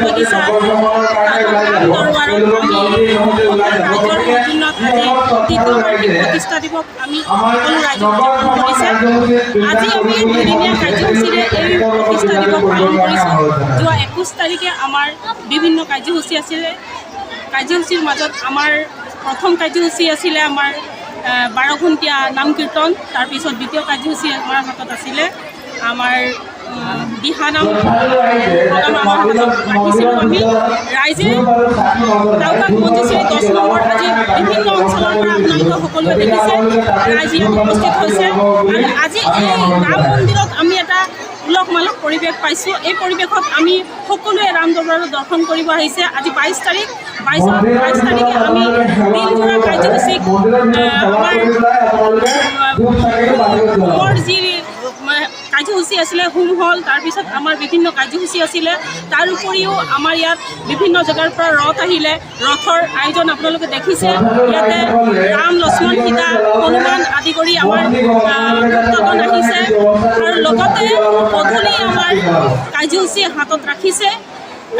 বাগিচা দৰবাৰত প্ৰতিষ্ঠা দিৱস আমি সকলো ৰাইজক উদযাপন কৰিছে। আজি আমি দুদিনীয়া কাৰ্যসূচীৰে এই প্ৰতিষ্ঠা দিৱস পালন কৰিছোঁ। যোৱা 21 তাৰিখে আমাৰ বিভিন্ন কাৰ্যসূচী আছিলে। কাৰ্যসূচীৰ মাজত আমাৰ প্ৰথম কাৰ্যসূচী আছিলে আমাৰ 12 ঘণ্টীয়া নাম কীৰ্তন। তাৰপিছত দ্বিতীয় কাৰ্যসূচী আমাৰ হাতত আছিলে আমাৰ দিহানাম প্ৰগ্ৰাম আমাৰ হাতত ৰাখিছিলোঁ আমি। ৰাইজে ডাউকা মঞ্জুশ্ৰী 10 নম্বৰ আজি বিভিন্ন অঞ্চলৰ পৰা আপোনালোকে সকলোৱে দেখিছে ৰাইজ ইয়াত উপস্থিত হৈছে। আৰু আজি এই ৰাম মন্দিৰত আমি এটা উলহ মালহ পৰিৱেশ পাইছোঁ। এই পৰিৱেশত আমি সকলোৱে ৰাম দৰবাৰত দৰ্শন কৰিব আহিছে। আজি 22 তাৰিখে আমি দিনজোৰা কাৰ্যসূচীক আমাৰ যি কাৰ্যসূচী আছিলে হোম হল, তাৰপিছত আমাৰ বিভিন্ন কাৰ্যসূচী আছিলে। তাৰ উপৰিও আমাৰ ইয়াত বিভিন্ন জেগাৰ পৰা ৰথ আহিলে। ৰথৰ আয়োজন আপোনালোকে দেখিছে। ইয়াতে ৰাম, লক্ষ্মণ, সীতা, হনুমান আদি কৰি আমাৰ ভক্তগণ আহিছে। আৰু লগতে গধূলি আমাৰ কাৰ্যসূচী হাতত ৰাখিছে,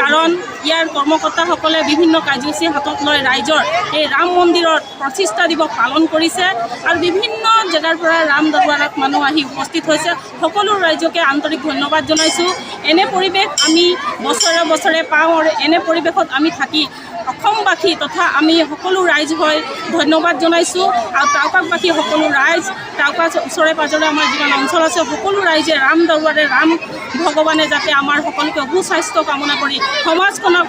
কাৰণ ইয়াৰ কৰ্মকৰ্তাসকলে বিভিন্ন কাৰ্যসূচী হাতত লৈ ৰাইজৰ এই ৰাম মন্দিৰত প্ৰতিষ্ঠা দিৱস পালন কৰিছে। আৰু বিভিন্ন জেগাৰ পৰা ৰাম দৰবাৰত মানুহ আহি উপস্থিত হৈছে। সকলো ৰাইজকে আন্তৰিক ধন্যবাদ জনাইছোঁ। এনে পৰিৱেশ আমি বছৰে বছৰে পাওঁ আৰু এনে পৰিৱেশত আমি থাকি অসমবাসী তথা আমি সকলো ৰাইজ হৈ ধন্যবাদ জনাইছোঁ। আৰু টাউকাবাসী সকলো ৰাইজ, টাউকা ওচৰে পাঁজৰে আমাৰ যিমান অঞ্চল আছে সকলো ৰাইজে ৰাম দৰবাৰে ৰাম ভগৱানে যাতে আমাৰ সকলোকে সুস্বাস্থ্য কামনা কৰি সমাজখনক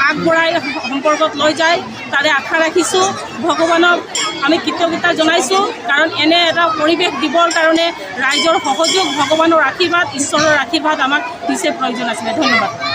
আগবঢ়াই সম্পৰ্কত লৈ যায় তাৰে আশা ৰাখিছোঁ। ভগৱানক আমি কৃতজ্ঞতা জনাইছোঁ, কাৰণ এনে এটা পৰিৱেশ দিবৰ কাৰণে ৰাইজৰ সহযোগ, ভগৱানৰ আশীৰ্বাদ, ঈশ্বৰৰ আশীৰ্বাদ আমাক নিচেই প্ৰয়োজন আছিলে। ধন্যবাদ।